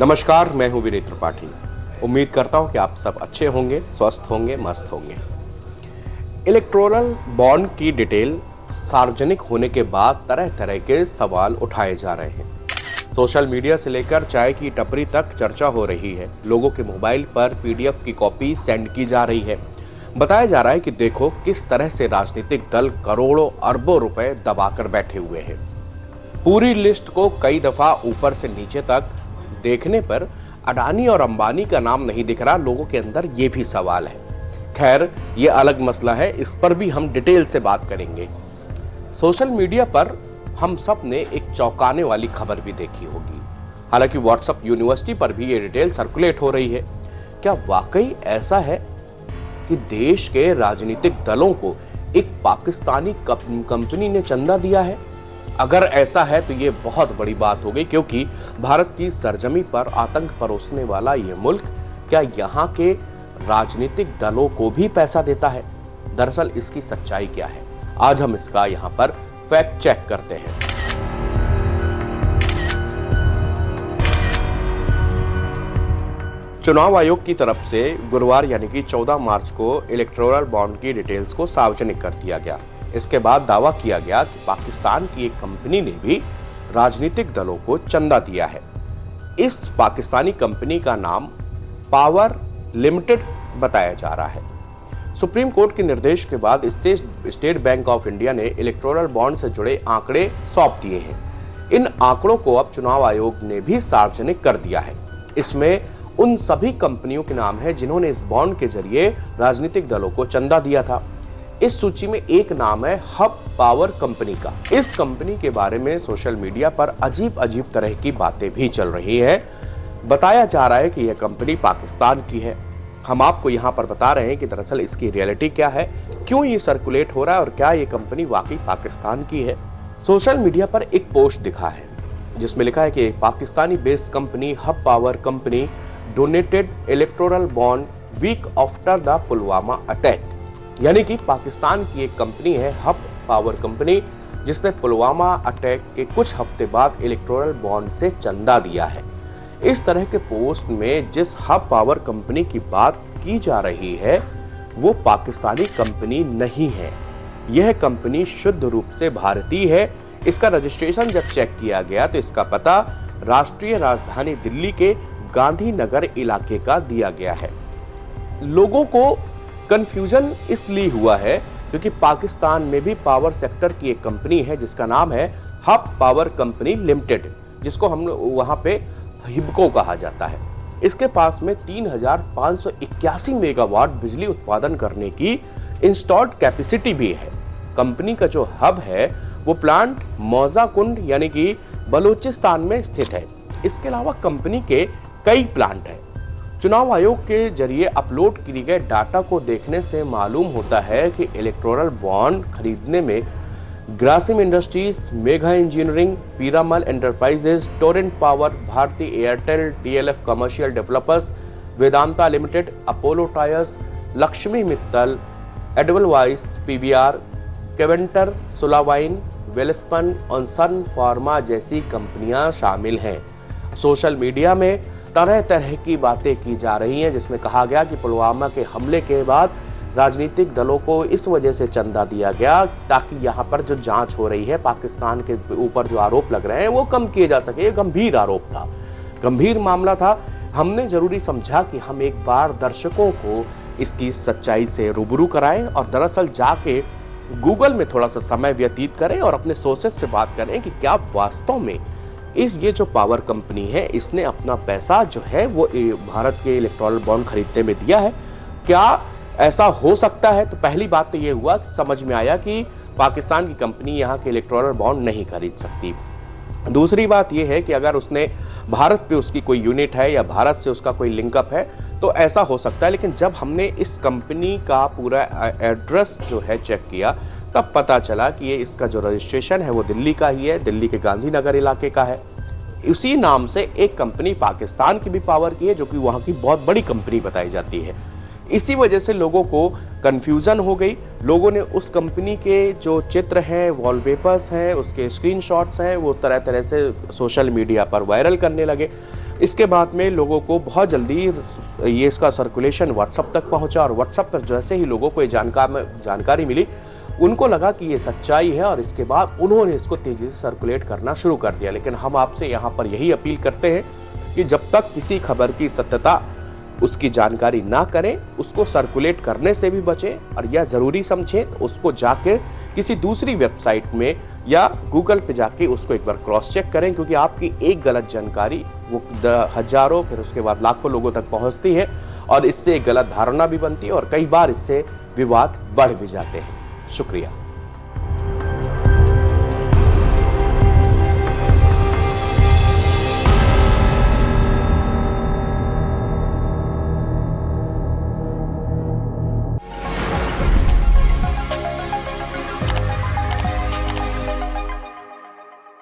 नमस्कार, मैं हूं विनीत त्रिपाठी। उम्मीद करता हूं कि आप सब अच्छे होंगे, स्वस्थ होंगे, मस्त होंगे। इलेक्टोरल बॉन्ड की डिटेल सार्वजनिक होने के बाद तरह तरह के सवाल उठाए जा रहे हैं। सोशल मीडिया से लेकर चाय की टपरी तक चर्चा हो रही है। लोगों के मोबाइल पर पीडीएफ की कॉपी सेंड की जा रही है। बताया जा रहा है कि देखो किस तरह से राजनीतिक दल करोड़ों अरबों रुपए दबाकर बैठे हुए हैं। पूरी लिस्ट को कई दफा ऊपर से नीचे तक देखने पर अडानी और अंबानी का नाम नहीं दिख रहा। लोगों के अंदर ये भी सवाल है। खैर, ये अलग मसला है, इस पर भी हम डिटेल से बात करेंगे। सोशल मीडिया पर हम सब ने एक चौंकाने वाली खबर भी देखी होगी। हालांकि व्हाट्सएप यूनिवर्सिटी पर भी ये डिटेल सर्कुलेट हो रही है। क्या वाकई ऐसा है कि देश के राजनीतिक दलों को एक पाकिस्तानी कंपनी ने चंदा दिया है? अगर ऐसा है तो ये बहुत बड़ी बात हो गई, क्योंकि भारत की सरजमी पर आतंक परोसने वाला ये मुल्क क्या यहाँ के राजनीतिक दलों को भी पैसा देता है? दरअसल इसकी सच्चाई क्या है, आज हम इसका यहाँ पर फैक्ट चेक करते हैं। चुनाव आयोग की तरफ से गुरुवार यानी कि 14 मार्च को इलेक्टोरल बॉन्ड की डिटेल्स को सार्वजनिक कर दिया गया। इसके बाद दावा किया गया कि पाकिस्तान की एक कंपनी ने भी राजनीतिक दलों को चंदा दिया है। इस पाकिस्तानी कंपनी का नाम पावर लिमिटेड बताया जा रहा है। सुप्रीम कोर्ट के निर्देश के बाद स्टेट बैंक ऑफ इंडिया ने इलेक्टोरल बॉन्ड से जुड़े आंकड़े सौंप दिए हैं। इन आंकड़ों को अब चुनाव आयोग ने भी सार्वजनिक कर दिया है। इसमें उन सभी कंपनियों के नाम है जिन्होंने इस बॉन्ड के जरिए राजनीतिक दलों को चंदा दिया था। इस सूची में एक नाम है हब पावर कंपनी का। इस कंपनी के बारे में सोशल मीडिया पर अजीब अजीब तरह की बातें भी चल रही है। बताया जा रहा है कि यह कंपनी पाकिस्तान की है। हम आपको यहाँ पर बता रहे हैं कि दरअसल इसकी रियलिटी क्या है, क्यों ये सर्कुलेट हो रहा है और क्या ये कंपनी वाकई पाकिस्तान की है। सोशल मीडिया पर एक पोस्ट दिखा है जिसमें लिखा है कि Pakistani based company hub power company donated electoral bond weak after the Pulwama attack. यानी कि पाकिस्तान की एक कंपनी है हब पावर कंपनी, जिसने पुलवामा अटैक के कुछ हफ्ते बाद इलेक्टोरल बॉन्ड से चंदा दिया है। इस तरह के पोस्ट में जिस हब पावर कंपनी की बात की जा रही है वो पाकिस्तानी कंपनी नहीं है। यह कंपनी शुद्ध रूप से भारतीय है। इसका रजिस्ट्रेशन जब चेक किया गया तो इसका पता राष्ट्रीय राजधानी दिल्ली के गांधीनगर इलाके का दिया गया है। लोगों को कंफ्यूजन इसलिए हुआ है क्योंकि पाकिस्तान में भी पावर सेक्टर की एक कंपनी है जिसका नाम है हब पावर कंपनी लिमिटेड, जिसको हम वहां पे हिबको कहा जाता है। इसके पास में 3581 मेगावाट बिजली उत्पादन करने की इंस्टॉल्ड कैपेसिटी भी है। कंपनी का जो हब है वो प्लांट मौजा कुंड यानी कि बलूचिस्तान में स्थित है। इसके अलावा कंपनी के कई प्लांट हैं। चुनाव आयोग के जरिए अपलोड किए गए डाटा को देखने से मालूम होता है कि इलेक्टोरल बॉन्ड खरीदने में Grasim Industries, Megha Engineering, Piramal Enterprises, Torrent Power, Bharti Airtel, DLF Commercial Developers, Vedanta Limited, Apollo Tyres, Lakshmi Mittal, Edelweiss, PVR, Keventer, सोलावाइन, वेलस्पन और सन फार्मा जैसी कंपनियां शामिल हैं। सोशल मीडिया में तरह तरह की बातें की जा रही हैं, जिसमें कहा गया कि पुलवामा के हमले के बाद राजनीतिक दलों को इस वजह से चंदा दिया गया ताकि यहाँ पर जो जांच हो रही है पाकिस्तान के ऊपर जो आरोप लग रहे हैं वो कम किए जा सके। ये गंभीर आरोप था, गंभीर मामला था। हमने जरूरी समझा कि हम एक बार दर्शकों को इसकी सच्चाई से रूबरू कराएं और दरअसल जाके गूगल में थोड़ा सा समय व्यतीत करें और अपने सोर्सेस से बात करें कि क्या वास्तव में ये जो पावर कंपनी है इसने अपना पैसा जो है वो भारत के इलेक्टोरल बॉन्ड खरीदने में दिया है। क्या ऐसा हो सकता है? तो पहली बात तो ये हुआ, समझ में आया कि पाकिस्तान की कंपनी यहाँ के इलेक्टोरल बॉन्ड नहीं खरीद सकती। दूसरी बात यह है कि अगर उसने भारत पे उसकी कोई यूनिट है या भारत से उसका कोई लिंकअप है तो ऐसा हो सकता है। लेकिन जब हमने इस कंपनी का पूरा एड्रेस जो है चेक किया तब पता चला कि ये इसका जो रजिस्ट्रेशन है वो दिल्ली का ही है, दिल्ली के गांधीनगर इलाके का है। उसी नाम से एक कंपनी पाकिस्तान की भी पावर की है जो कि वहाँ की बहुत बड़ी कंपनी बताई जाती है। इसी वजह से लोगों को कंफ्यूजन हो गई। लोगों ने उस कंपनी के जो चित्र हैं, वॉलपेपर्स हैं, उसके स्क्रीनशॉट्स हैं, वो तरह तरह से सोशल मीडिया पर वायरल करने लगे। इसके बाद में लोगों को बहुत जल्दी ये इसका सर्कुलेशन व्हाट्सएप तक पहुंचा और व्हाट्सएप पर जैसे ही लोगों को ये जानकारी मिली, उनको लगा कि ये सच्चाई है और इसके बाद उन्होंने इसको तेजी से सर्कुलेट करना शुरू कर दिया। लेकिन हम आपसे यहाँ पर यही अपील करते हैं कि जब तक किसी खबर की सत्यता उसकी जानकारी ना करें, उसको सर्कुलेट करने से भी बचें और या ज़रूरी समझें तो उसको जाके किसी दूसरी वेबसाइट में या गूगल पे जाके उसको एक बार क्रॉस चेक करें, क्योंकि आपकी एक गलत जानकारी वो हजारों फिर उसके बाद लाखों लोगों तक पहुंचती है और इससे एक गलत धारणा भी बनती है और कई बार इससे विवाद बढ़ भी जाते हैं। शुक्रिया।